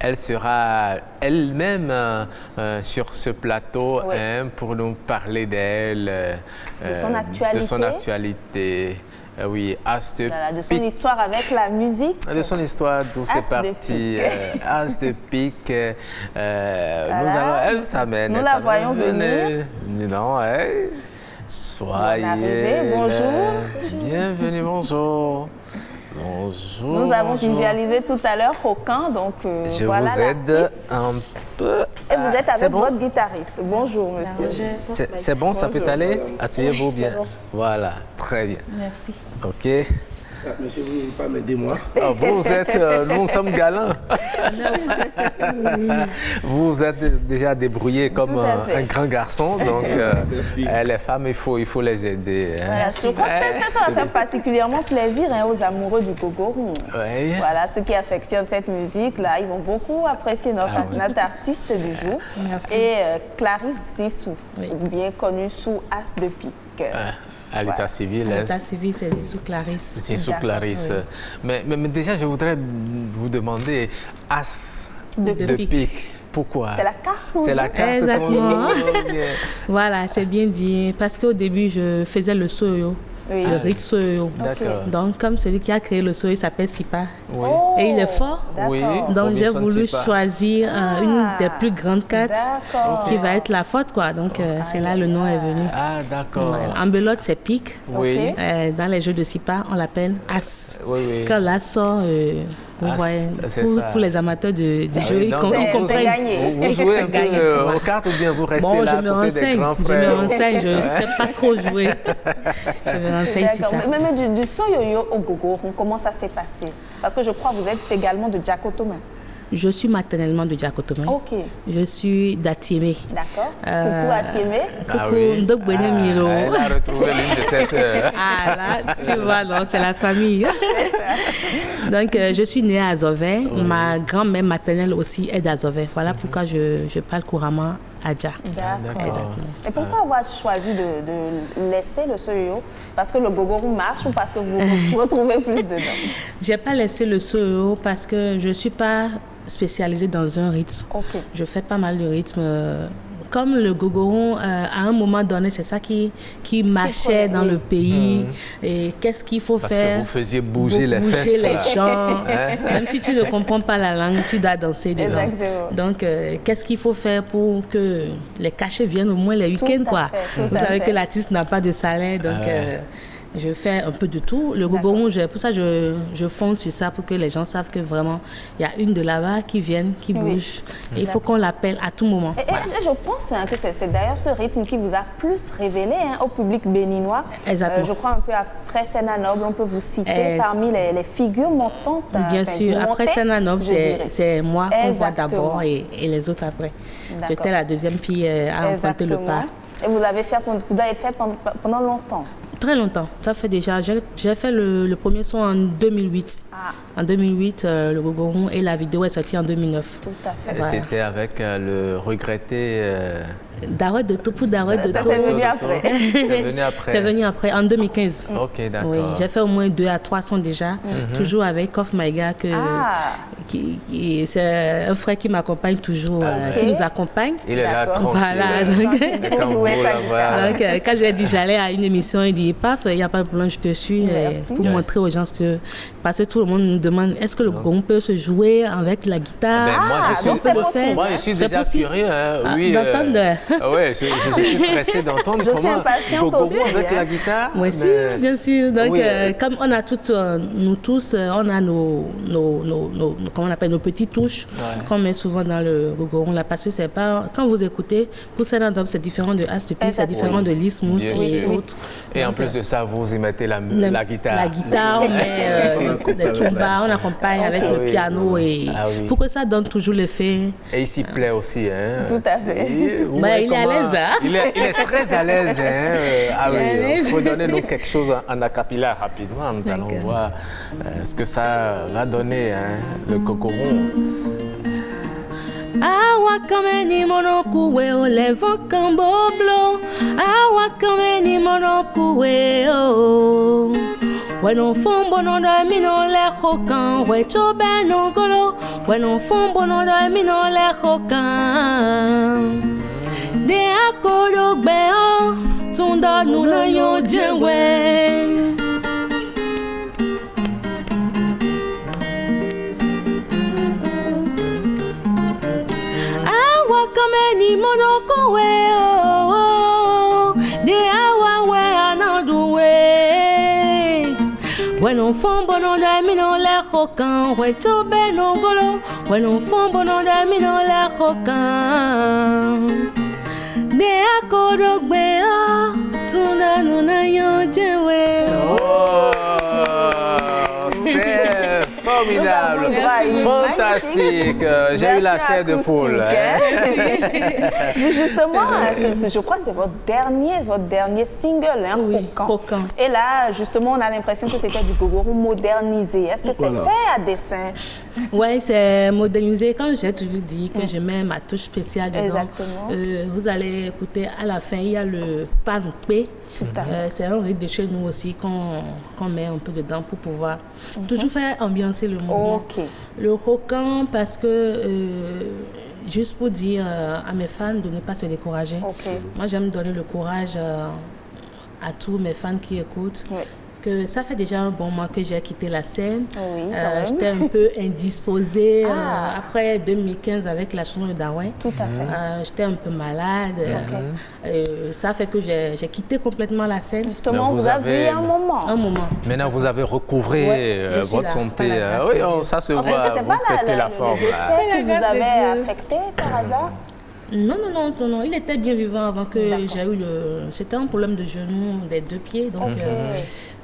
elle sera elle-même sur ce plateau pour nous parler d'elle, de son actualité. Oui, As de de son histoire avec la musique. De son histoire, d'où c'est parti. As de pique. Nous allons, elle s'amène. Nous la voyons venir. Non, soyez bonjour. Bienvenue, bonjour. Bonjour. Nous avons visualisé tout à l'heure Rocan, donc je voilà vous aide un peu. Et vous êtes avec votre guitariste. Bonjour, monsieur. C'est bon, ça peut aller? Asseyez-vous bien. Bon. Voilà, très bien. Merci. OK. Monsieur, vous ne pouvez pas m'aider, moi? Vous êtes, nous sommes galants. Vous êtes déjà débrouillé comme un grand garçon, donc les femmes, il faut les aider. Voilà, je crois que ça va faire particulièrement plaisir aux amoureux du Gogorou. Oui. Voilà, ceux qui affectionnent cette musique-là, ils vont beaucoup apprécier notre artiste du jour. Merci. Et Clarisse Zissou, bien connue sous As de pique. À l'état civil. À l'état civil, c'est Zissou Clarisse. Zissou Clarisse. Oui. Mais déjà, je voudrais vous demander As de pique. Pourquoi? C'est la carte. C'est la carte. Exactement. Voilà, c'est bien dit. Parce qu'au début, je faisais le soyo. Oui. Le rythme soyo. D'accord. Donc, comme celui qui a créé le soyo, il s'appelle Sipa. Oui. Et il est fort. Oui. Donc, j'ai voulu choisir une des plus grandes cartes qui va être la forte, quoi. Donc, c'est là le nom est venu. Ah, d'accord. En belote, c'est pique. Oui. Dans les jeux de Sipa, on l'appelle As. Oui, oui. Quand l'As sort, vous voyez, pour les amateurs de jeux, ils comprennent. Vous jouez aux cartes ou bien vous restez là à côté des grands frères? Je me renseigne, je ne sais pas trop jouer. Je me renseigne sur ça. Même du soyoyo au Gogorou, comment ça s'est passé? Parce que je crois que vous êtes également de Djakotomé. Je suis maternellement de Djakotomé. Ok. Je suis d'Atiémé. D'accord. Coucou Atiémé. Coucou Ndokbene Miro. Elle a retrouvé l'une de ses sœurs. Ah là, tu vois, non, c'est la famille. Donc, je suis née à Azové. Ma grand-mère maternelle aussi est d'Azové. Voilà pourquoi je parle couramment Adja. D'accord. Exactement. Et pourquoi avoir choisi de laisser le soyo? Parce que le Gogorou marche ou parce que vous vous retrouvez plus dedans? Je n'ai pas laissé le soyo parce que je ne suis pas spécialisée dans un rythme. Okay. Je fais pas mal de rythmes. Comme le Gogorou, à un moment donné, c'est ça qui marchait dans le pays. Et qu'est-ce qu'il faut faire? Parce que vous faisiez bouger les fesses. Bouger les gens. Même si tu ne comprends pas la langue, tu dois danser dedans. Exactement. Donc, qu'est-ce qu'il faut faire pour que les cachets viennent au moins les week-ends, quoi? Vous savez que l'artiste n'a pas de salaire, donc... je fais un peu de tout. Le Gogorou, pour ça, je fonce sur ça pour que les gens savent que vraiment, il y a une de là-bas qui vient, qui bouge. Et il faut qu'on l'appelle à tout moment. Et je pense que c'est d'ailleurs ce rythme qui vous a plus révélé au public béninois. Exactement. Je crois un peu après Sena Noble, on peut vous citer parmi les figures montantes. Bien sûr. Après Sena Noble, c'est moi qu'on voit d'abord et les autres après. J'étais la deuxième fille à emprunter le pas. Et vous avez fait pendant longtemps? Très longtemps. Ça fait déjà... J'ai fait le premier son en 2008. En 2008, le Gogorou, et la vidéo est sortie en 2009. Tout à fait. Voilà. C'était avec le regretté... Darouet de tout pour Darouet de tout. C'est venu après. C'est venu après. C'est venu après, en 2015. Ok, d'accord. Oui, j'ai fait au moins 2 à 3 sons déjà, toujours avec Kof Maïga, c'est un frère qui m'accompagne toujours, qui nous accompagne. Il est là, tranquille. Voilà. Donc, quand j'ai dit j'allais à une émission, il dit paf, il n'y a pas de problème, je te suis pour montrer aux gens que... Parce que tout le monde nous demande, est-ce que le Gogorou peut se jouer avec la guitare? Moi, je suis déjà curieux. Oui, d'entendre. Oui, je suis pressé d'entendre comment le Gogorou avec la guitare. Oui, bien sûr. Donc, comme on a toutes, nous tous, on a comment on appelle, nos petites touches qu'on met souvent dans le Gogorou là, parce que c'est pas... Quand vous écoutez, pour Sena Noble, c'est différent de As de pique, c'est différent de Lismous et autres. Et en plus de ça, vous y mettez la guitare. La guitare, on met des tumbas, on accompagne avec le piano et pour que ça donne toujours l'effet. Et il s'y plaît aussi, hein? Tout à fait. Il est à l'aise, hein? Il est très à l'aise, hein? Il faut donner nous quelque chose en acapella rapidement. Nous allons voir ce que ça va donner, hein, le Gogorou. Awa kameni monokuwe olevo kamboblo. Awa kameni monokuwe o. When on fond bono da mi no le hokan, we chobe no golo. When on fond bono da mi no le hokan. De akodo gbe o, tunda nu na yo jewe. Awa kame ni monoko we o, de awa we anadu we. When on fond bono da mi no le hokan, we chobe no golo. When on fond bono da mi no le hokan. De akodo gbe o, tunda nu na yo jewe. C'est formidable, fantastique. J'ai eu la chair de poule. Justement, je crois que c'est votre dernier single, hein, Oui, Hokan. Hokan. Et là, justement, on a l'impression que c'était du gogoro modernisé. Est-ce que c'est fait à dessein? Oui, c'est modernisé. Quand j'ai toujours dit que je mets ma touche spéciale dedans, Exactement. Vous allez écouter à la fin, il y a le panpé. C'est un rythme de chez nous aussi qu'on met un peu dedans pour pouvoir toujours faire ambiancer le mouvement. Ok. Le Hokan, parce que, juste pour dire à mes fans de ne pas se décourager, Ok. moi j'aime donner le courage à tous mes fans qui écoutent. Oui. Que ça fait déjà un bon mois que j'ai quitté la scène. Oui, quand même. J'étais un peu indisposée Ah. après 2015 avec la chanson de Darwin. Tout à fait. J'étais un peu malade. Ça fait que j'ai quitté complètement la scène. Justement, Mais vous avez un moment. Un moment. Maintenant, vous avez recouvré Ouais, je suis votre là, santé. par la grâce Oui, de Dieu. ça se En fait, voit. c'est Vous pas pétez la le forme. là. décès qui La vous grâce de avait Dieu. affecté par hasard? Non. Il était bien vivant avant que D'accord. j'ai eu le... C'était un problème de genou des deux pieds. Donc, Ok.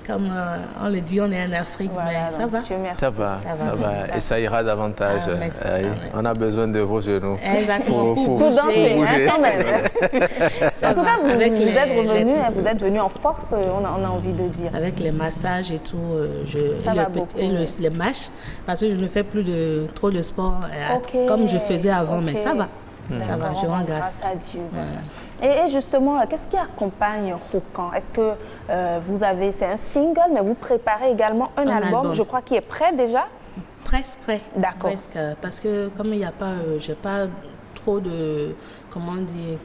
comme on le dit, on est en Afrique, Voilà, mais ça donc va. Dieu merci. Ça va, Ça ça va. va. Et ça ira davantage. Amen. Oui. Amen. On a besoin de vos genoux. Exactement. Pour Pour danser, bouger. hein, quand même. Ça En tout va. cas, vous Avec êtes venu en force, on a envie de dire. Avec les massages et tout, Ça va beaucoup, oui. les matchs, parce que je ne fais plus trop de sport Ok. comme je faisais avant, mais Ok. ça va. Ça va, D'accord, je on rends rend grâce. à Dieu. Et justement, qu'est-ce qui accompagne Hokan? Est-ce que c'est un single, mais vous préparez également un album, je crois, qui est prêt déjà? Presque prêt. D'accord. Presque, parce que comme il n'y a pas, j'ai pas trop de,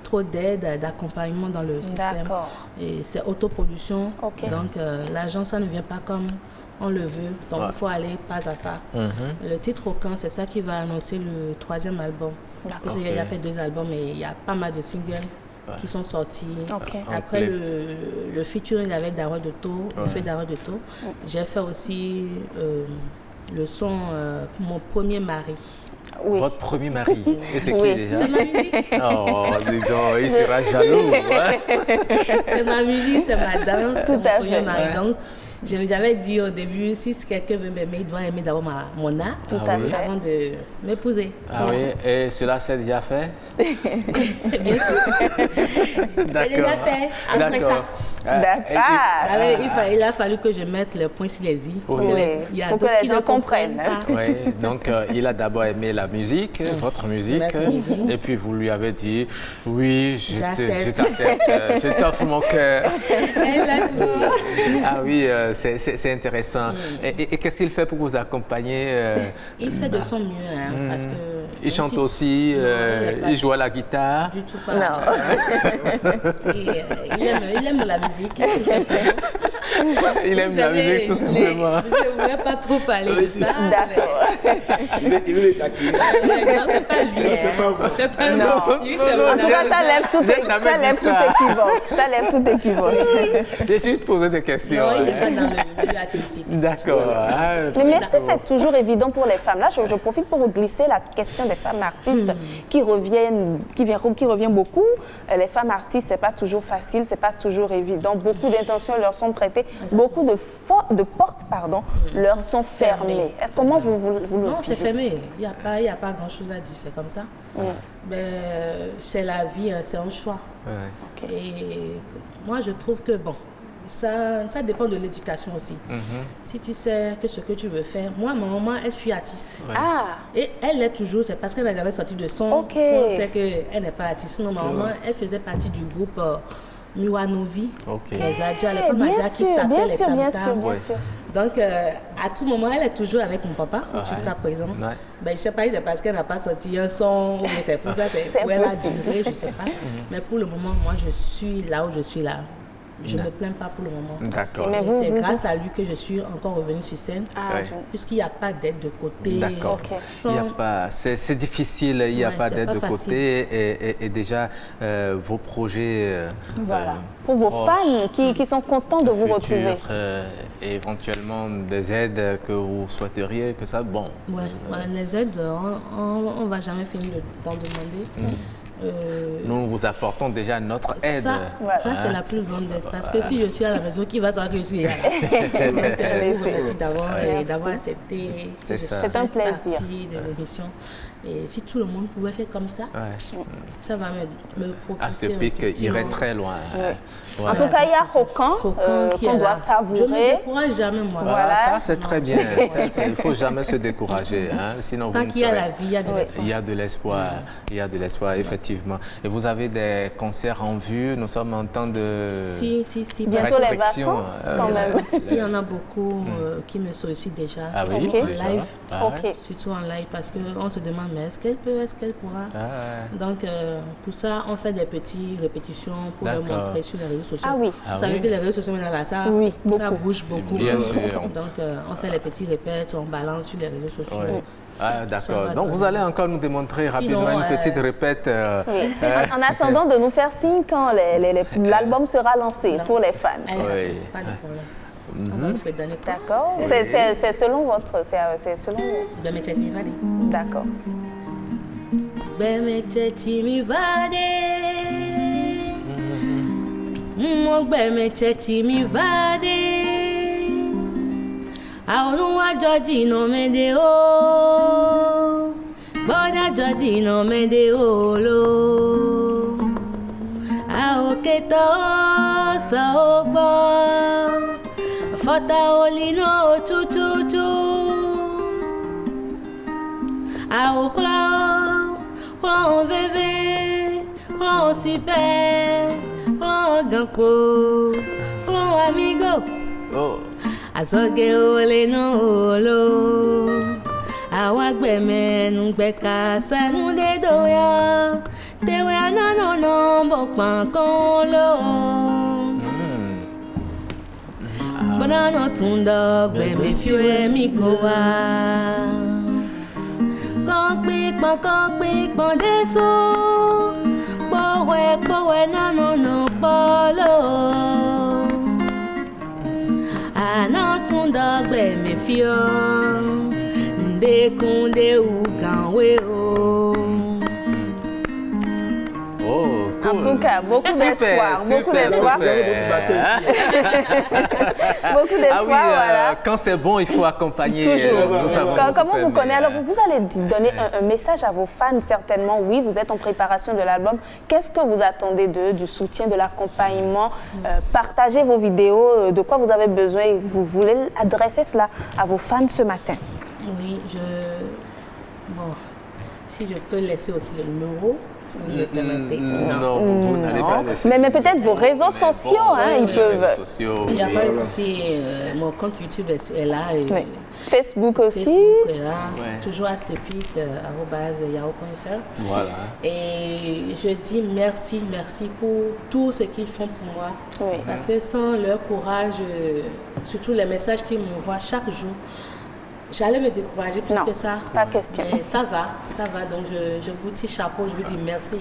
trop d'aide, d'accompagnement dans le système. D'accord. Et c'est autoproduction. Ok. Donc l'argent, ça ne vient pas comme on le veut. Donc il faut aller pas à pas. Le titre Hokan, c'est ça qui va annoncer le 3e album. Parce qu'il y a fait 2 albums et il y a pas mal de singles qui sont sortis. Ok. Après le featuring avec Darwa de To, le fait Darwa de To, j'ai fait aussi le son pour mon premier mari. Oui. Votre premier mari. Et c'est Oui. qui déjà? C'est ma musique. Oh, dis donc, il sera jaloux. Ouais. C'est ma musique, c'est ma danse, c'est mon Tout à premier fait. mari. Donc, j'avais dit au début, si quelqu'un veut m'aimer, il doit aimer d'abord mon art Tout à oui. fait. avant de m'épouser. Ah oui, et cela s'est déjà fait? Bien sûr. C'est déjà fait. Après ça. D'accord. D'accord. Il a fallu que je mette le point sur les i. Oui. Il y a Pour que d'autres les qui gens ne comprennent. comprennent pas. Oui, donc il a d'abord aimé la musique, votre musique, Notre musique. et puis vous lui avez dit, oui, je J'accepte. t'accepte, je t'offre mon cœur. Exactement. Ah oui, c'est intéressant. Et qu'est-ce qu'il fait pour vous accompagner? Il fait de son mieux, hein, parce que... Il chante aussi, il joue à la guitare. Du tout pas. Non. Et, il aime la musique, tout simplement. Il aime la musique, tout simplement. Je ne voulais pas trop parler de ça. D'accord. Il veut les taquiner. Non, c'est pas lui. Non, c'est pas vous. C'est pas Non. lui, c'est En mon tout cas, ça lève tout J'ai jamais dit ça. équivoque. Ça lève tout équivoque. J'ai juste posé des questions. Non, il n'est hein. pas dans le milieu artistique. D'accord. Ah, Mais est-ce que c'est toujours évident pour les femmes? Là, je profite pour vous glisser la question des femmes artistes qui revient beaucoup. Les femmes artistes, c'est pas toujours facile, c'est pas toujours évident. Beaucoup d'intentions leur sont prêtées, beaucoup de portes, leur sont fermées. Comment vous le Non, c'est vivez? fermé. Il n'y a pas grand-chose à dire, c'est comme ça. Ben, c'est la vie, hein, c'est un choix. ouais. Et moi, je trouve que, bon, ça dépend de l'éducation aussi. Si tu sais que ce que tu veux faire... Moi, ma maman, elle fut artiste. Ouais. Ah, Et elle l'est toujours, c'est parce qu'elle n'a jamais sorti de son Ok. qu'on sait qu'elle n'est pas artiste. Non, ma maman, elle faisait partie du groupe Miwanovi, Ok. les Adja, les femmes Adja qui tapaient bien les sûr, bien tam-tams. sûr, bien sûr. Donc, à tout moment, elle est toujours avec mon papa, jusqu'à présent. Ouais. Ben, je ne sais pas si c'est parce qu'elle n'a pas sorti un son, ou bien c'est pour ça, c'est pour elle a duré, je ne sais pas. Mais pour le moment, moi, je suis là où je suis là. Je ne me plains pas pour le moment. D'accord. Mais Et vous, c'est vous- grâce à lui que je suis encore revenue sur scène, Ah, Ouais. puisqu'il n'y a pas d'aide de côté. D'accord. Ok. Sans- Il y a pas, c'est difficile, il n'y a Ouais, pas c'est d'aide pas de facile. côté et déjà vos projets Voilà. Pour vos proches, fans qui sont contents de vous futurs, retrouver. éventuellement des aides que vous souhaiteriez que ça, bon. Ouais, les aides, on ne va jamais finir d'en demander. Nous vous apportons déjà notre aide. Ça, Voilà. ça c'est la plus grande aide. Parce que si je suis à la maison, qui va savoir que je suis là? Donc, je vous remercie d'avoir accepté C'est de ça. faire C'est un plaisir. partie de l'émission. Et si tout le monde pouvait faire comme ça, Ouais. ça va me À ce propulser un pic peu. irait Sinon, très loin. En tout cas, il y a Rokan qui qu'on est doit là. Je ne me savourer. décourage jamais, moi. Voilà, Voilà. ça c'est très bien. Il ne faut jamais se décourager. Hein, sinon vous Tant ne qu'il y a serez- la vie, il y a de l'espoir. Il y a de l'espoir, il y a de l'espoir, effectivement. Et vous avez des concerts en vue, nous sommes en temps de Si. Bientôt les restriction. vacances, quand même. Il y en a beaucoup qui me sollicitent déjà, Ah oui, surtout en déjà. live. Ah ouais. Ok. Surtout en live, parce qu'on se demande, mais est-ce qu'elle peut, est-ce qu'elle pourra? Ah ouais. Donc, pour ça, on fait des petites répétitions pour le D'accord. montrer sur les réseaux sociaux. Ah oui. Ah Vous savez oui. que les réseaux sociaux, maintenant, là, ça, Oui, ça beaucoup. bouge beaucoup. Bien sûr. Donc, on fait les petits répètes, on balance sur les réseaux sociaux. Ouais. Ah, Ça d'accord. va Donc donner. vous allez encore nous démontrer Sinon, rapidement une petite répète. Oui. En attendant de nous faire signe quand l'album sera lancé pour les fans. Allez, ça Oui. fait pas de problème. On va vous donner quoi? D'accord. C'est selon votre. C'est selon. Ben, mais tu vas aller. D'accord. Ben, mais tu vas Mon ben, mais tu vas Aoluwa Georgino Mendeo Boda Georgino Mendeolo Aoketo Saogbo Fota Olino Tututu Aokla Klan Veve Klan Super Klan Gampo Klan Amigo Oh. Azoge ole no olo Awagbe menu gbeka sanu de doya Tewe anano no bokpan kon lo Banana tunda gbe me fiwe mi ko wa Kon pípọn deso Powe nano no polo Ana tún dọ́gbẹ̀ mi fi ọ́ Ndékúndé Uganwe o. Oh, cool. En tout cas, beaucoup Super, d'espoir. Beaucoup super, d'espoir. super. Beaucoup Ah d'espoir, oui, voilà. quand c'est bon, il faut accompagner. Toujours. Nous savons Comment vous couper, connaissez? mais, Alors, vous allez donner un message à vos fans, certainement. Oui, vous êtes en préparation de l'album. Qu'est-ce que vous attendez d'eux, du soutien, de l'accompagnement? Partagez vos vidéos, de quoi vous avez besoin et vous voulez adresser cela à vos fans ce matin. Oui, Bon, si je peux laisser aussi le numéro, si vous me le permettez. Non, vous n'allez pas laisser. Mais peut-être vos réseaux sociaux, hein, ils les peuvent. réseaux sociaux, Il n'y a oui. pas de souci. Mon compte YouTube est là. Et Oui. Facebook aussi. Facebook est là. Ouais. Toujours @yahoo.fr. Voilà. Et je dis merci pour tout ce qu'ils font pour moi. Oui. Parce que sans leur courage, surtout les messages qu'ils m'envoient chaque jour, j'allais me décourager plus Non, que ça. pas question. Mais ça va. Donc je vous tire chapeau, je vous dis merci.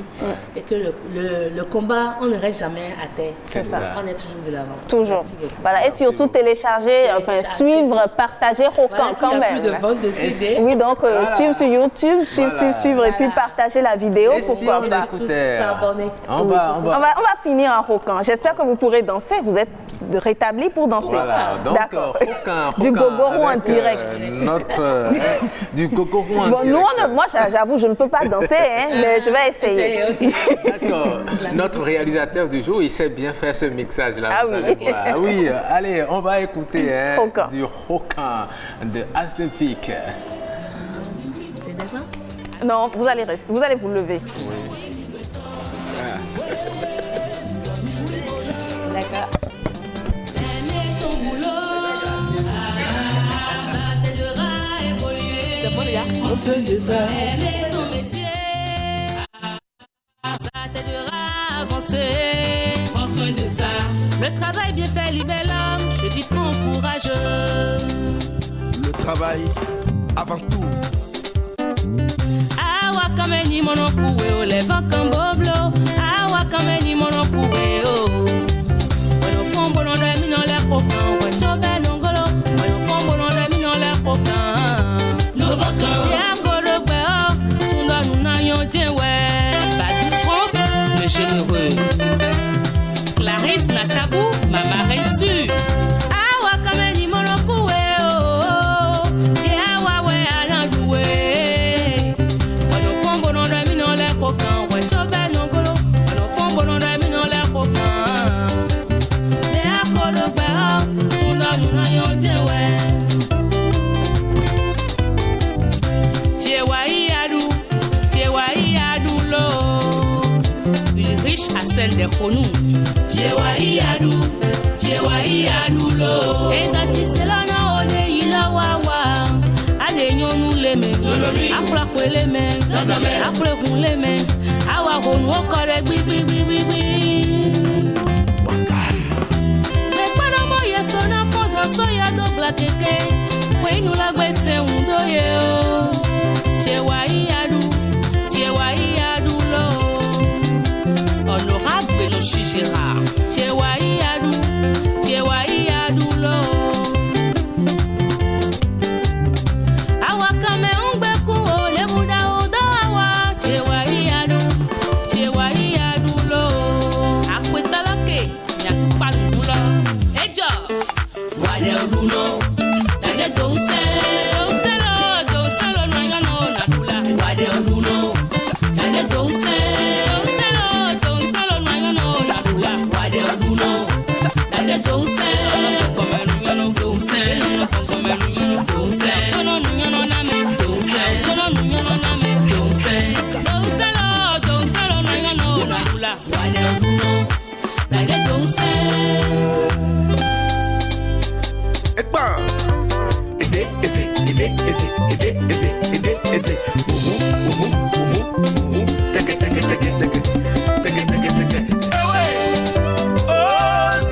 Et que le combat, on ne reste jamais à terre. C'est ça. On est toujours de l'avant. Toujours. Merci beaucoup. Voilà. Et surtout télécharger, enfin suivre, partager Rokan Voilà qu'il quand y a même. plus de vente de CD. Oui, donc suivre sur YouTube, suivre et puis partager la vidéo, Et si pourquoi on pas. écoutait, s'abonner. on va. On va finir en Rokan. J'espère que vous pourrez danser. Vous êtes rétablis pour danser. Voilà, donc D'accord. Rokan Du gogoro en avec, direct. Du gogoro en Bon, direct. moi, j'avoue, je ne peux pas danser, hein, mais je vais essayer. D'accord. Notre réalisateur du jour, il sait bien faire ce mixage-là. Ah vous oui. allez voir. Ah oui, allez, on va écouter Rokan. du Rokan de Asepik. Je descends. Non, vous allez rester, vous allez vous lever. c'est bon, les gars. Prends soin de ça. Aimer son métier, ça t'aidera à avancer. Prends soin de ça. Le travail bien fait libère l'homme, je dis prends courageux. Le travail avant tout. Awa kameni monokoué, o lèvant comme boblo. Awa kameni monokoué, oh. Bueno fombo non de mi non le cocan, bueno chobe nongolo. Bueno fombo non de mi non le cocan. No vacan. Ya goro gbe o, tunda nuna yon jewe. Badu Franck, le généreux. Clarisse Natabou, ma marraine sûre. Awa kameni monokoué, oh. Ya wa we anandoué. Une riche à celle des Khonou. Et dans Tisselana, on est ilawawa. Allez, nous les mains. Après, quoi les mains. Après, on les mains. Awa, on va correr, oui. Mais pas de moyen, son enfant, ça soya de black keke. Oui, nous la baisse, on doye. Tchewaï adou lo. Honorable Belochi Gérard. Tchewaï adou lo. Awa kame ungbe kuo le muda odo awa. Tchewaï adou lo. Akwetaloke, nyakupa nulo. Ejo, wade oduno. Taje donse lo noyano nakula. Wade oduno. Taje donse lo noyano nakula. Wade oduno. Taje donse komenu donse. Komenu donse. Kono nunyano name donse. Kono nunyano name donse. Donse lo noyano nakula. Wade oduno. Taje donse. Ekpa. Oh,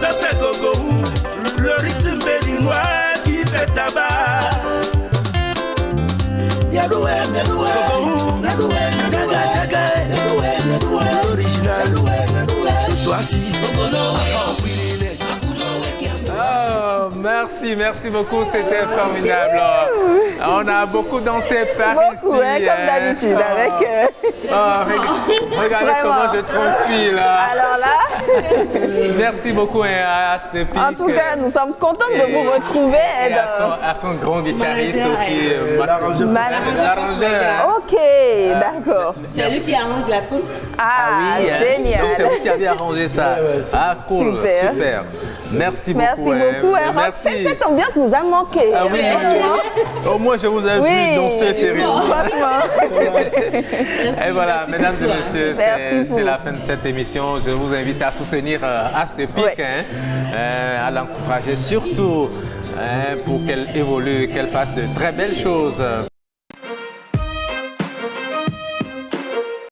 ça c'est gogo, le rythme béninois qui fait tabac. Yadoué, original, toi si. Oh, merci beaucoup, c'était formidable. On a beaucoup dansé par ici. Comme d'habitude, avec... regardez Vraiment. comment je transpire là. Alors là, Merci beaucoup à Stepic. en tout cas, nous sommes contents de vous retrouver. Et à son grand guitariste aussi, l'arrangeur. Ok, d'accord. C'est lui qui arrange la sauce. Ah, Oui, génial. donc c'est vous qui avez arrangé ça. Ah, cool, Super. super. Merci Merci beaucoup. beaucoup. Merci. Cette ambiance nous a manqué. Ah oui, au moins je vous ai vu danser sérieusement. Franchement. Et voilà, mesdames et messieurs, Merci c'est la fin de cette émission. Je vous invite à soutenir Astepic, Ouais. à l'encourager surtout pour qu'elle évolue, qu'elle fasse de très belles choses.